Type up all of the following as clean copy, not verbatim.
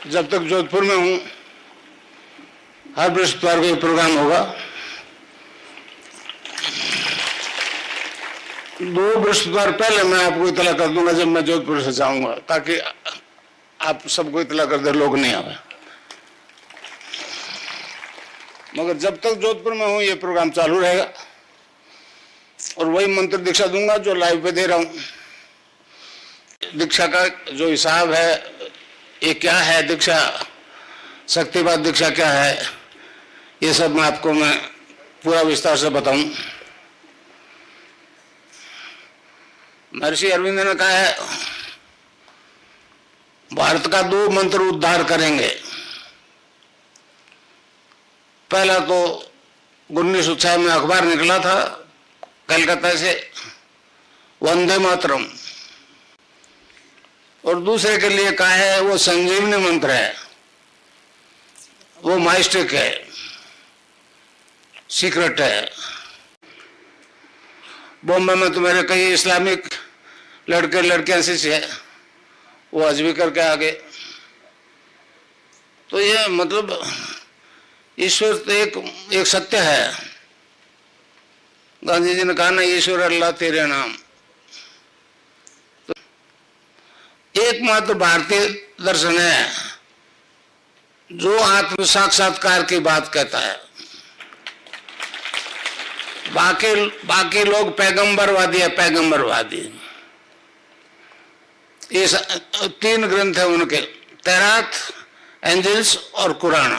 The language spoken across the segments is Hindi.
जब तक जोधपुर में हूँ हर बृहस्पतिवार को ये प्रोग्राम होगा। 2 बृहस्पतिवार पहले मैं आपको इतला कर दूंगा जब मैं जोधपुर से जाऊंगा, ताकि आप सबको इतला कर दे, लोग नहीं आवे। मगर जब तक जोधपुर में हूँ ये प्रोग्राम चालू रहेगा और वही मंत्र दीक्षा दूंगा जो लाइव पे दे रहा हूँ। दीक्षा का जो हिसाब है, ये क्या है दीक्षा, शक्तिपात दीक्षा क्या है, ये सब मैं आपको पूरा विस्तार से बताऊं। महर्षि अरविंद ने कहा है भारत का 2 मंत्र उद्धार करेंगे। पहला तो 1906 में अखबार निकला था कलकत्ता से, वंदे मातरम, और दूसरे के लिए कहा है वो संजीवनी मंत्र है, वो माइस्टिक है, सीक्रेट है। बॉम्बे में तो मेरे कई इस्लामिक लड़के लड़कियां से है, वो हज भी करके आ गए। तो ये मतलब ईश्वर तो एक सत्य है। गांधी जी ने कहा ना, ईश्वर अल्लाह तेरे नाम। तो एकमात्र भारतीय दर्शन है जो आत्म साक्षात्कार की बात कहता है। बाकी लोग पैगंबरवादी है, पैगंबरवादी। ये 3 ग्रंथ है उनके, तैरात, एंजल्स और कुरान।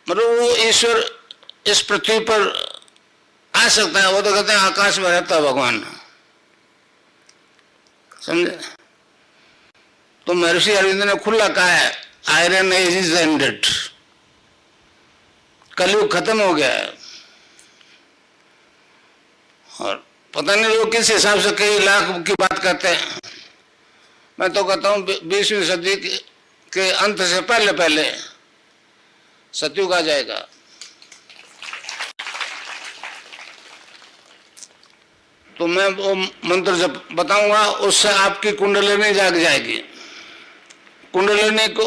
मतलब वो ईश्वर इस पृथ्वी पर आ सकता है, वो तो कहते हैं आकाश में रहता है भगवान, समझे। तो महर्षि अरविंद ने खुला कहा है आयरन एज इज एंडेड, कलयुग खत्म हो गया है। और पता नहीं लोग किस हिसाब से कई लाख की बात करते हैं। मैं तो कहता हूँ 20वीं सदी के अंत से पहले पहले सतयुग आ जाएगा। तो मैं वो मंत्र जब बताऊंगा उससे आपकी कुंडलिनी जाग जाएगी। कुंडलिनी को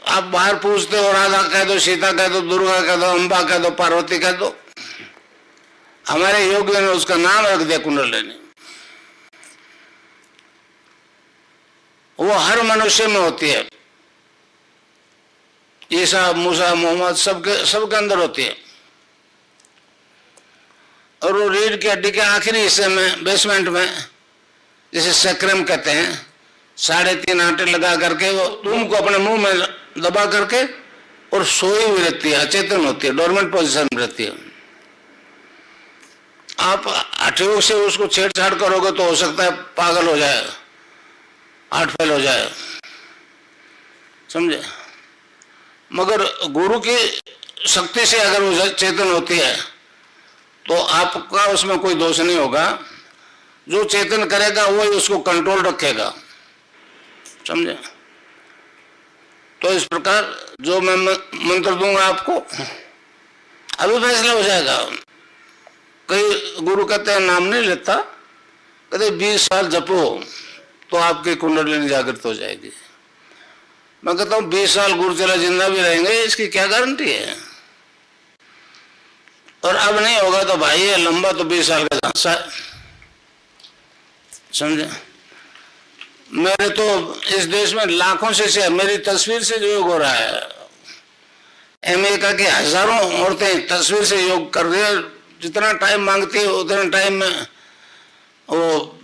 आप बाहर पूछते हो, राधा कह दो, सीता कह दो, दुर्गा कह दो, अम्बा कह दो, पार्वती कह दो, हमारे योगियों ने उसका नाम रख दिया कुंडलिनी। वो हर मनुष्य में होती है, ईसा, मूसा, मोहम्मद सबके अंदर होती है। और वो रीढ़ की हड्डी के आखिरी हिस्से में, बेसमेंट में, जिसे सक्रम कहते हैं, 3.5 आंटे लगा करके वो तुम को अपने मुंह में दबा करके और सोई हुई रहती है, अचेतन होती है, डोरमेंट पोजीशन में रहती है। आप हठयोग से उसको छेड़छाड़ करोगे तो हो सकता है पागल हो जाए, हार्ट फेल हो जाए, समझे। मगर गुरु की शक्ति से अगर वो चेतन होती है तो आपका उसमें कोई दोष नहीं होगा। जो चेतन करेगा वही उसको कंट्रोल रखेगा, समझे। तो इस प्रकार जो मैं मंत्र दूंगा आपको, अभी फैसला हो जाएगा। कई गुरु कहते हैं नाम नहीं लेता, कहते 20 साल जपो तो आपकी कुंडलिनी जागृत हो जाएगी। मैं कहता हूँ 20 साल गुरु चला जिंदा भी रहेंगे, इसकी क्या गारंटी है। और अब नहीं होगा तो भाई ये लंबा तो 20 साल का झांसा है, समझे। मेरे तो इस देश में लाखों से मेरी तस्वीर से जो योग हो रहा है, अमेरिका की हजारों औरतें तस्वीर से योग कर रही है। जितना टाइम मांगती है उतना टाइम में वो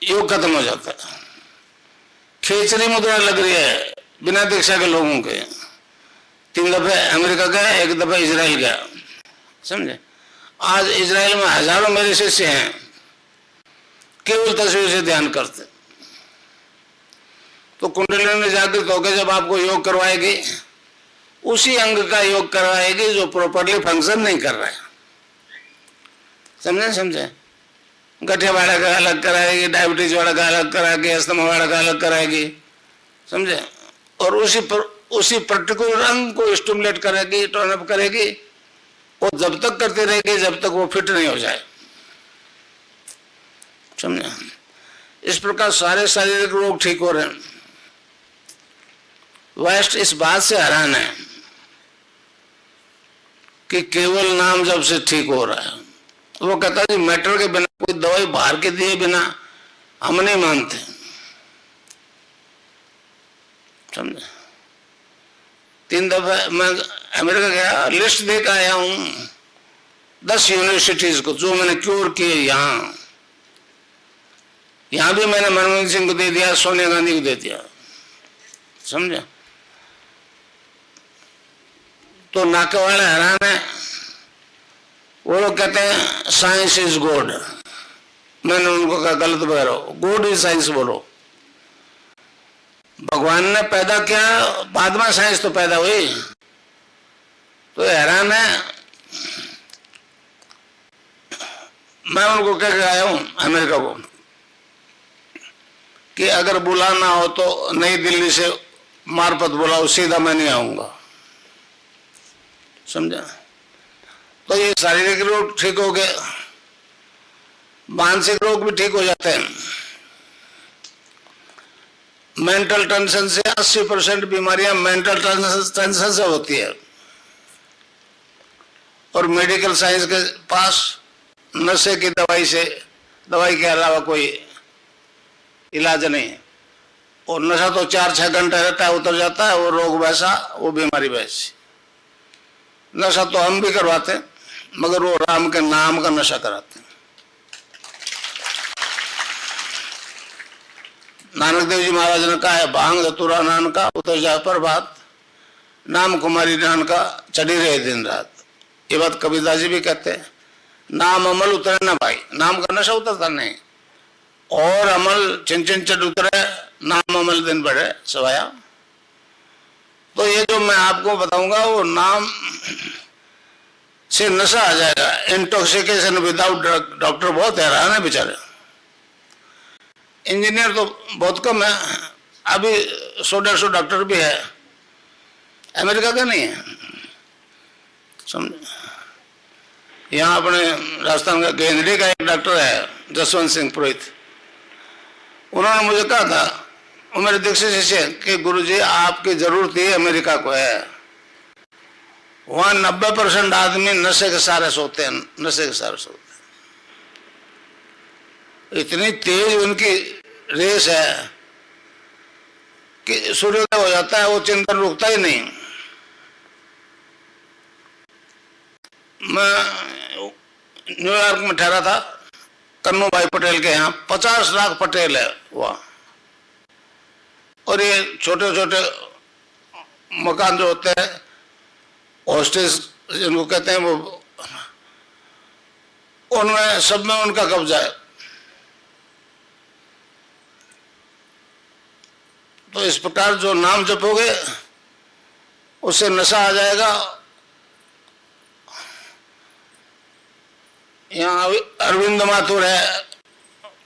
योग खत्म हो जाता है। खेचरी मुद्रा लग रही है बिना दीक्षा के लोगों के। 3 दफे अमेरिका गया, 1 दफा इजराइल गया, समझे। आज इजराइल में हजारों मेरे शिष्य हैं, केवल तस्वीर से ध्यान करते। तो कुंडलिनी जागृत होकर जब आपको योग करवाएगी, उसी अंग का योग करवाएगी जो प्रॉपरली फंक्शन नहीं कर रहा है, समझे। गठिया वाला का अलग कराएगी, डायबिटीज वाला का अलग कराएगी, अस्थमा वाला का अलग कराएगी, समझे। और उसी पर्टिकुलर अंग को स्टिमुलेट करेगी, टर्न अप करेगी। वो जब तक करती रहेगी जब तक वो फिट नहीं हो जाए, समझे। इस प्रकार सारे शारीरिक रोग ठीक हो रहे हैं। वेस्ट इस बात से हैरान है कि केवल नाम जब से ठीक हो रहा है, वो कहता है जी मैटर के बिना, कोई दवाई बाहर के दिए बिना हम नहीं मानते। समझे? 3 दफा मैं अमेरिका गया, लिस्ट देकर आया हूं 10 यूनिवर्सिटीज को जो मैंने क्योर किए। यहां भी मैंने मनमोहन सिंह को दे दिया, सोनिया गांधी को दे दिया। समझे? तो नाके वाले हैरान है, वो लोग कहते हैं साइंस इज गॉड। मैंने उनको कहा गलत बोल रहे हो, गॉड इज साइंस बोलो। भगवान ने पैदा किया, बाद में साइंस तो पैदा हुई। तो हैरान है। मैं उनको कह के आया हूं अमेरिका को कि अगर बुलाना हो तो नई दिल्ली से मार्फत बुलाओ, सीधा मैं नहीं आऊंगा। समझा? तो ये शारीरिक रोग ठीक हो गए, मानसिक रोग भी ठीक हो जाते हैं। मेंटल टेंशन से 80% बीमारियां मेंटल टेंशन से होती है। और मेडिकल साइंस के पास नशे की दवाई के अलावा कोई इलाज नहीं है। और नशा तो 4-6 घंटे रहता है, उतर जाता है, वो रोग वैसा, वो बीमारी वैसी। नशा तो हम भी करवाते हैं, मगर वो राम के नाम का नशा कराते हैं। नानक देव जी महाराज ने कहा है, भांग धतूरा नान का उतर जाए पर बात, नाम कुमारी नान का चढ़ी रहे दिन रात। ये बात कबीरदास जी भी कहते हैं, नाम अमल उतरे ना भाई। नाम का नशा उतरता नहीं, और अमल चिन चिन चढ़ उतरे, नाम अमल दिन बढ़े सवाया। तो ये जो मैं आपको बताऊंगा वो नाम से नशा आ जाएगा। Intoxication without drug. डॉक्टर बहुत हैरान है बेचारे, इंजीनियर तो बहुत कम है, अभी 100-150 डॉक्टर भी है, अमेरिका का नहीं है। समझे? यहाँ अपने राजस्थान का गेंदड़ी का एक डॉक्टर है, जसवंत सिंह पुरोहित, उन्होंने मुझे कहा था, वो मेरे दीक्षित शिष्य, कि गुरुजी आपकी जरूरत ही अमेरिका को है। वहां 90% आदमी नशे के सहारे सोते हैं, नशे के सहारे सोते हैं। इतनी तेज उनकी रेस है कि सूर्योदय हो जाता है, वो चिंतन रुकता ही नहीं। मैं न्यूयॉर्क में ठहरा था, कन्नू भाई पटेल के यहाँ 50 लाख पटेल है वहां। और ये छोटे छोटे मकान जो होते हैं, हॉस्टेज जिनको कहते हैं, वो उनमें सब में उनका कब्जा है। तो इस प्रकार जो नाम जपोगे उससे नशा आ जाएगा। यहाँ अरविंद माथुर है,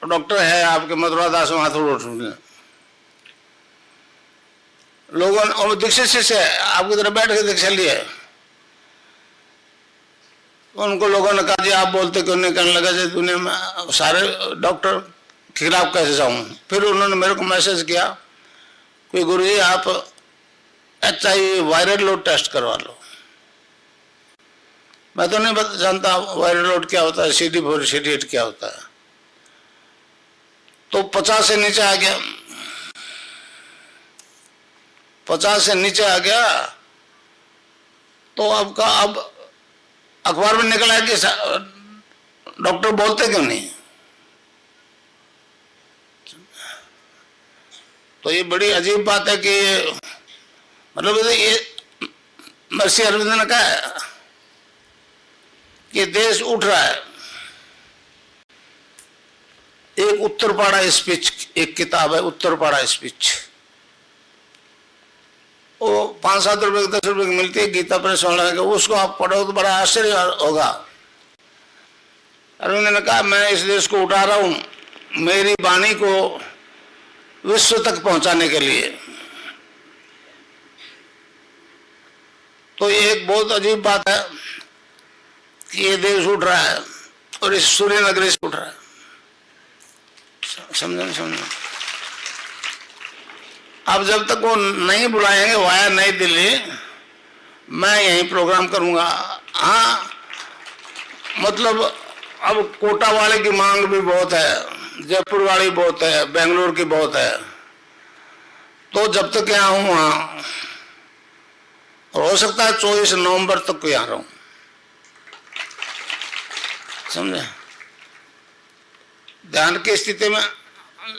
डॉक्टर है आपके, मथुरा दास माथुर, लोगों ने दीक्षा शिष्य है, आपकी तरफ बैठ के दीक्षा लिया है। उनको लोगों ने कहा जी आप बोलते क्यों नहीं? कहने लगा जी दुनिया में सारे डॉक्टर खिलाफ कैसे जाऊं? फिर उन्होंने मेरे को मैसेज किया कि गुरुजी आप HIV वायरल लोड टेस्ट करवा लो। मैं तो नहीं जानता वायरल लोड क्या होता है, CD4 CD8 क्या होता है। तो 50 से नीचे आ गया, 50 से नीचे आ गया। तो अब अखबार में निकला है कि डॉक्टर बोलते क्यों नहीं? तो ये बड़ी अजीब बात है कि मतलब ये महर्षि अरविंद ने कहा कि देश उठ रहा है। एक उत्तरपाड़ा स्पीच, एक किताब है उत्तरपाड़ा स्पीच, वो 5-7 रुपए 10 रुपए की मिलती है, गीता प्रेस वाला है, उसको आप पढ़ो तो बड़ा आश्चर्य होगा। अरविंद ने कहा मैं इस देश को उठा रहा हूं मेरी वाणी को विश्व तक पहुंचाने के लिए। तो ये एक बहुत अजीब बात है कि ये देश उठ रहा है और इस सूर्य नगरी से उठ रहा है। समझे? अब जब तक वो नहीं बुलाएंगे वाया नई दिल्ली, मैं यहीं प्रोग्राम करूंगा। हाँ, मतलब अब कोटा वाले की मांग भी बहुत है, जयपुर वाली बहुत है, बेंगलुरु की बहुत है, तो जब तक यहाँ हूँ वहाँ, और हो सकता है 24 नवंबर तक यहाँ रहूं, समझे। ध्यान की स्थिति में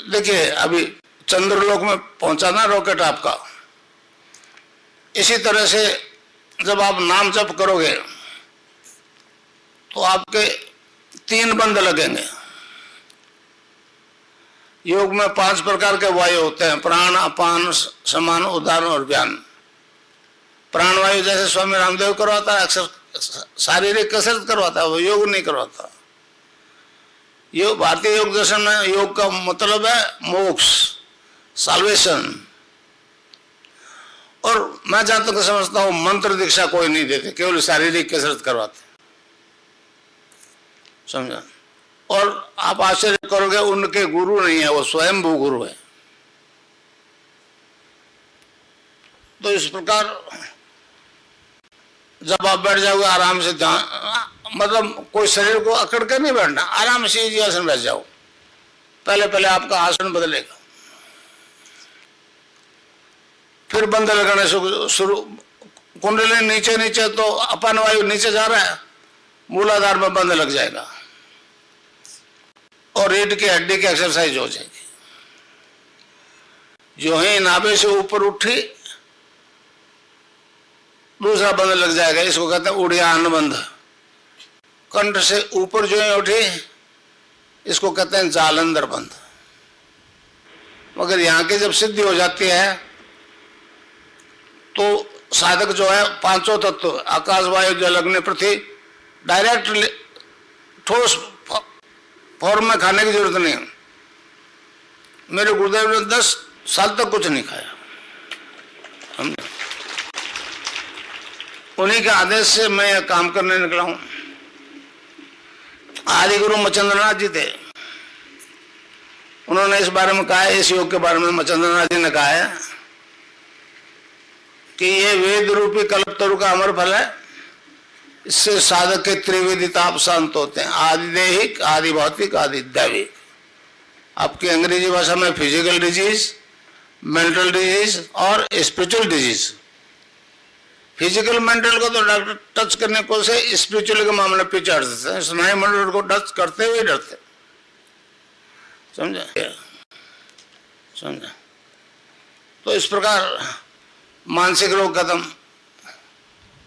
देखिए, अभी चंद्रलोक में पहुंचा ना रॉकेट आपका, इसी तरह से जब आप नाम जप करोगे तो आपके 3 बंध लगेंगे। योग में 5 प्रकार के वायु होते हैं, प्राण, अपान, समान, उदान और व्यान। प्राण वायु जैसे स्वामी रामदेव करवाता है, अक्सर शारीरिक कसरत करवाता है, वो योग नहीं करवाता। योग, भारतीय योग दर्शन में योग का मतलब है मोक्ष, साल्वेशन। और मैं जहां तक समझता हूं मंत्र दीक्षा कोई नहीं देते, केवल शारीरिक कसरत करवाते, समझा। और आप आश्चर्य करोगे, उनके गुरु नहीं है, वो स्वयंभू गुरु है। तो इस प्रकार जब आप बैठ जाओगे आराम से, मतलब कोई शरीर को अकड़ कर नहीं बैठना, आराम से जी आसन बैठ जाओ। पहले पहले आपका आसन बदलेगा, फिर बंद लगाने शुरू, कुंडली नीचे नीचे, तो अपान वायु नीचे जा रहा है, मूलाधार में बंद लग जाएगा और रीढ़ की हड्डी की एक्सरसाइज हो जाएगी। जो ही नाभि से ऊपर उठी, दूसरा बंद लग जाएगा, इसको कहते हैं उड़ियान बंद। कंठ से ऊपर जो है उठी, इसको कहते हैं जालंधर बंद। मगर यहाँ की जब सिद्धि हो जाती है तो साधक जो है 5 तत्व आकाश, वायु, जल, अग्नि, पृथ्वी डायरेक्ट ठोस फॉर्म में खाने की जरूरत नहीं। मेरे गुरुदेव ने 10 साल तक कुछ नहीं खाया, हमने उन्हीं के आदेश से मैं यह काम करने निकला हूं। आदि गुरु मचंद्रनाथ जी थे, उन्होंने इस बारे में कहा है, इस योग के बारे में मचंद्रनाथ जी ने कहा है कि ये वेद रूपी कल्पतरु का अमर फल है, इससे साधक के त्रिविधि ताप शांत होते हैं, आदि दैहिक, आदि भौतिक, आदि दैविक। आपकी अंग्रेजी भाषा में फिजिकल डिजीज, मेंटल डिजीज और स्पिरिचुअल डिजीज। फिजिकल मेंटल को तो डॉक्टर टच करने को से, स्पिरिचुअल के मामले पीछे हट देते हैं, स्नायु मंडल को टच करते हुए डरते, समझा समझा। तो इस प्रकार मानसिक रोग खत्म।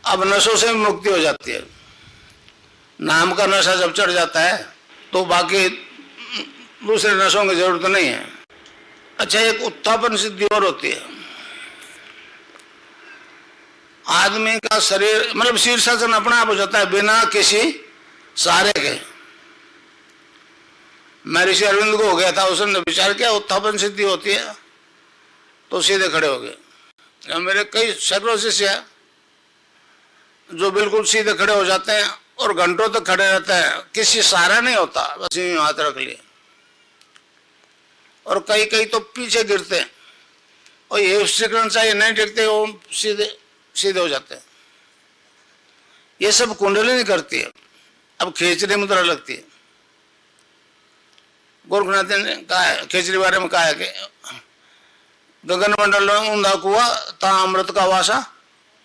अब नशों से मुक्ति हो जाती है। नाम का नशा जब चढ़ जाता है तो बाकी दूसरे नशों की जरूरत नहीं है। अच्छा, एक उत्थापन सिद्धि और होती है। आदमी का शरीर, मतलब शीर्षासन अपना आप हो जाता है बिना किसी सहारे के। मैं ऋषि अरविंद को हो गया था, उसने विचार किया उत्थापन सिद्धि होती है, तो सीधे खड़े हो गए। मेरे कई सैकड़ों शिष्य हैं जो बिल्कुल सीधे खड़े हो जाते हैं और घंटों तक खड़े रहते हैं, किसी सहारा नहीं होता, बस यूं हाथ रख लिए। और कई कई तो पीछे गिरते हैं और ये सीखना चाहिए, नहीं टिकते वो सीधे सीधे हो जाते हैं। ये सब कुंडली नहीं करती है। अब खेचरी मुद्रा लगती है। गोरखनाथ ने कहा है, खेचरी बारे में कहा है कि गगन मंडल में ऊंधा कुआ ता अमृत का वासा,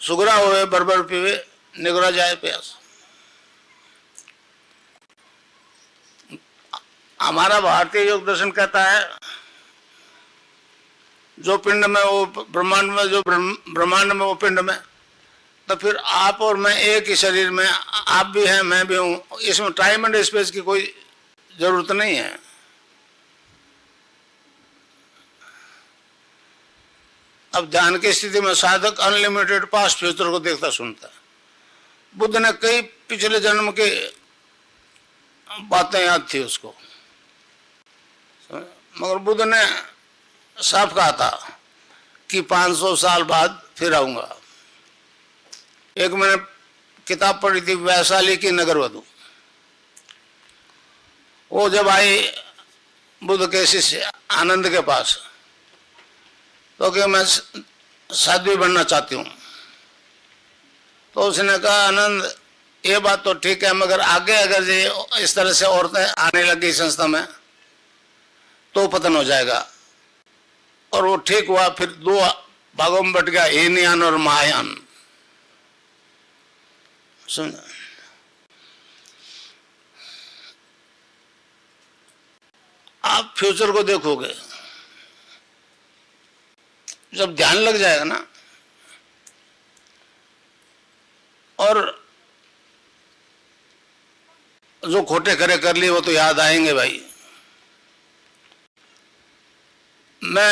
सुगरा हुए बरबर पीवे निगरा जाए प्यास। हमारा भारतीय योग दर्शन कहता है जो पिंड में वो ब्रह्मांड में, जो ब्रह्मांड में वो पिंड में, तो फिर आप और मैं एक ही शरीर में, आप भी हैं मैं भी हूं। इसमें टाइम एंड स्पेस की कोई जरूरत नहीं है। अब ध्यान की स्थिति में साधक अनलिमिटेड पास्ट फ्यूचर को देखता सुनता है। बुद्ध ने कई पिछले जन्म की बातें याद थी उसको, मगर बुद्ध ने साफ कहा था कि 500 साल बाद फिर आऊंगा। एक मैंने किताब पढ़ी थी वैशाली की नगरवधु। वो जब आई बुद्ध के शिष्य आनंद के पास, तो कि मैं साध्वी बनना चाहती हूँ। तो उसने कहा आनंद ये बात तो ठीक है, मगर आगे अगर ये इस तरह से औरतें आने लगी संस्था में तो पतन हो जाएगा। और वो ठीक हुआ, फिर दो भागों में बट गया, हीनयान और महायान। समझा? आप फ्यूचर को देखोगे, जब ध्यान लग जाएगा ना, और जो खोटे करे कर लिए वो तो याद आएंगे भाई। मैं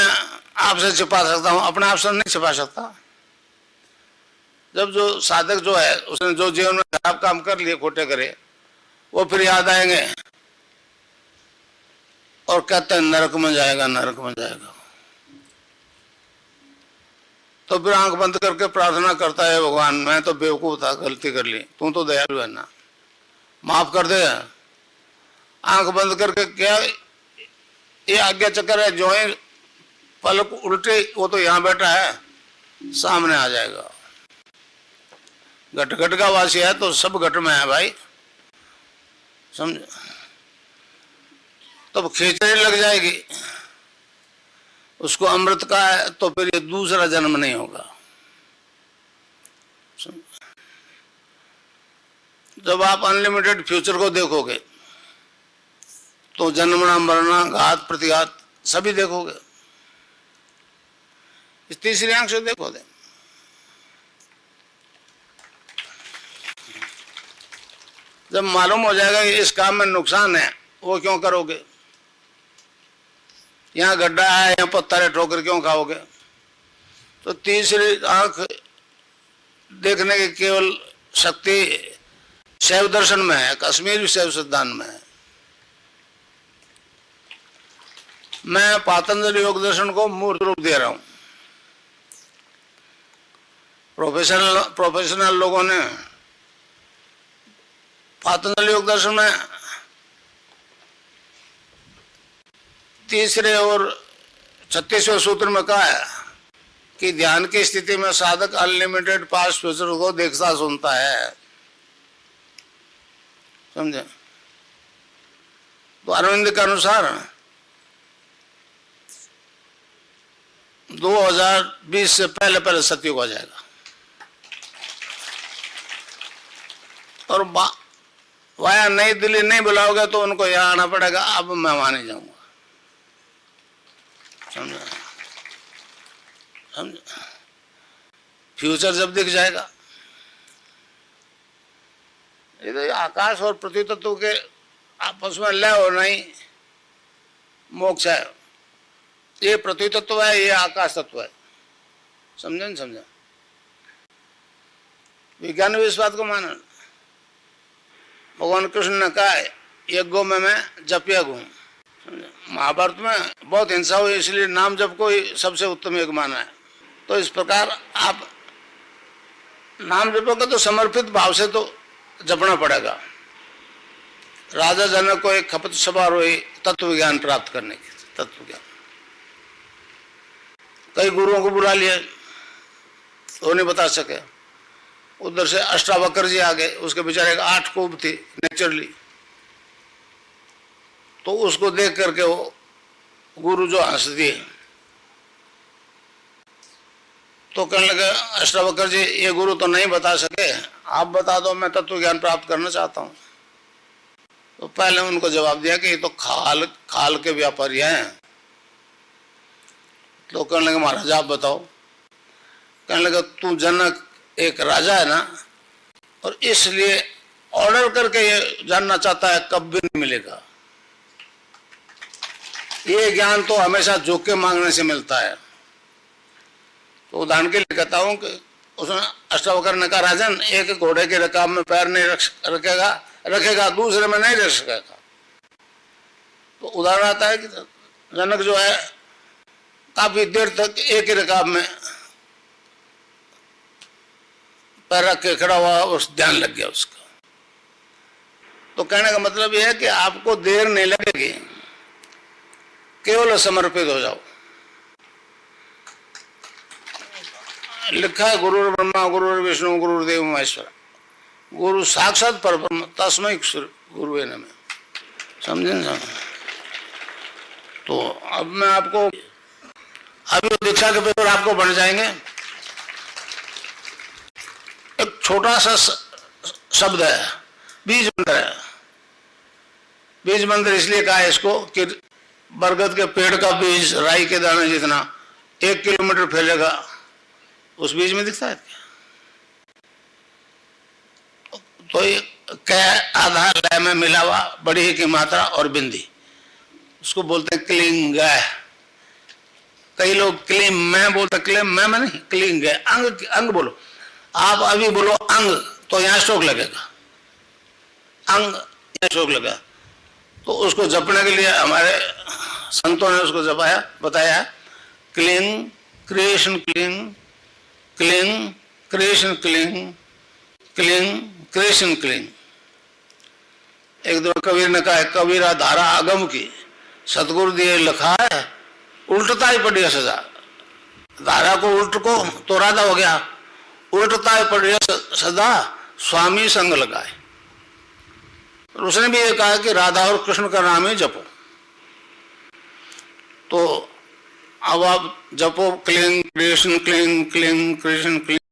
आपसे छिपा सकता हूं, अपने आप से नहीं छिपा सकता। जब जो साधक जो है उसने जो जीवन में खराब काम कर लिए, खोटे करे, वो फिर याद आएंगे और कहते हैं नरक में जाएगा, नरक में जाएगा। तो फिर आंख बंद करके प्रार्थना करता है, भगवान मैं तो बेवकूफ था, गलती कर ली, तू तो दयालु है ना, माफ कर दे। आंख बंद करके क्या ये आज्ञा चक्कर है, जो ही पलक उल्टे वो तो यहां बैठा है, सामने आ जाएगा। घट घट का वासी है तो सब घट में है भाई, समझ। तब खींचने लग जाएगी उसको, अमृत का है तो फिर ये दूसरा जन्म नहीं होगा। जब आप अनलिमिटेड फ्यूचर को देखोगे तो जन्मना मरना घात प्रतिघात सभी देखोगे, इस तीसरी आंख से देखोगे। जब मालूम हो जाएगा कि इस काम में नुकसान है, वो क्यों करोगे? यहाँ गड्ढा है, यहाँ पत्थर है, ठोकर क्यों खाओगे? तो तीसरी आंख देखने की केवल शक्ति शैव दर्शन में है, कश्मीरी शैव सिद्धांत में है। मैं पातंजलि योग दर्शन को मूर्त रूप दे रहा हूं। प्रोफेशनल लोगों ने पातंजलि योग दर्शन में तीसरे और 36वें सूत्र में कहा है कि ध्यान की स्थिति में साधक अनलिमिटेड पास्ट फ्यूचर को देखता सुनता है, समझे? तो अरविंद के अनुसार 2020 से पहले पहले सतयुग हो जाएगा। और वाया नई दिल्ली नहीं बुलाओगे तो उनको यहाँ आना पड़ेगा, अब मैं वहां नहीं जाऊंगा, समझा? समझा? फ्यूचर जब दिख जाएगा, ये तो आकाश और पृथ्वी तत्व के आपस में लय हो नहीं मोक्ष है। ये पृथ्वी तत्व है, ये आकाश तत्व है, समझे न समझा? विज्ञान भी इस बात को माना। भगवान कृष्ण ने कहा है यज्ञों में मैं जपयज्ञ हूँ। महाभारत में बहुत हिंसा हुई, इसलिए नाम जप को ही सबसे उत्तम यज्ञ माना है। तो इस प्रकार आप नाम जपोगे तो समर्पित भाव से तो जपना पड़ेगा। राजा जनक को एक खपत सभा हुई तत्व ज्ञान प्राप्त करने की, तत्व ज्ञान। कई गुरुओं को बुला लिया, वो नहीं बता सके। उधर से अष्टावक्र जी आ गए, उसके बेचारे 8 कोप थी नेचुरली, तो उसको देख करके वो गुरु जो हंस दिए। तो कहने लगे अष्टावक्र जी ये गुरु तो नहीं बता सके, आप बता दो, मैं तत्व ज्ञान प्राप्त करना चाहता हूं। तो पहले उनको जवाब दिया कि ये तो खाल के व्यापारी हैं। तो कहने लगे महाराज आप बताओ। कहने लगे तू जनक एक राजा है ना, और इसलिए ऑर्डर करके ये जानना चाहता है, कब भी नहीं मिलेगा। ये ज्ञान तो हमेशा झुक मांगने से मिलता है। तो उदाहरण के लिए कहता हूं कि उसने अष्टावक्र ने कहा राजन एक घोड़े के रकाब में पैर नहीं रखेगा, दूसरे में नहीं रख सकेगा। तो उदाहरण आता है कि जनक जो है काफी देर तक एक ही रकाब में पैर रख के खड़ा हुआ, उस ध्यान लग गया उसका। तो कहने का मतलब यह है कि आपको देर नहीं लगेगी, केवल समर्पित हो जाओ। लिखा है गुरु ब्रह्मा गुरु विष्णु गुरुदेव महेश्वर, गुरु साक्षात परब्रह्म तस्मै गुरुवे नमः। समझे ना? तो अब मैं आपको अभी दीक्षा के पेपर आपको बन जाएंगे। एक छोटा सा शब्द है, बीज मंत्र है। बीज मंत्र इसलिए कहा है इसको कि बरगद के पेड़ का बीज राई के दाने जितना 1 किलोमीटर फैलेगा, उस बीज में दिखता है क्या? तो ये क्या आधार लय में मिला हुआ बड़ी ही की मात्रा और बिंदी, उसको बोलते हैं क्लिंग। कई लोग क्लीम मैं बोलते, क्लीम मैं नहीं, क्लिंग है। अंग अंग बोलो, आप अभी बोलो अंग तो यहां स्ट्रोक लगेगा, अंग यहां स्ट्रोक लगा। तो उसको जपने के लिए हमारे संतों ने उसको जपाया, बताया क्लिंग क्रिएशन क्लिंग, क्लिंग क्रिएशन क्लिंग, क्लिंग क्रिएशन क्लिंग। एक दो कबीर ने कहा है, कबीरा धारा आगम की सतगुरु दिए लिखा है, उल्टता ही पड़ी है सजा। धारा को उल्ट को तो राधा हो गया, उल्टता ही पड़ी है सदा स्वामी संग लगाए। उसने भी ये कहा कि राधा और कृष्ण का नाम ही जपो। तो अब आप जपो क्लिंग क्रिएशन क्लिंग, क्लिंग क्रिएशन क्लिंग।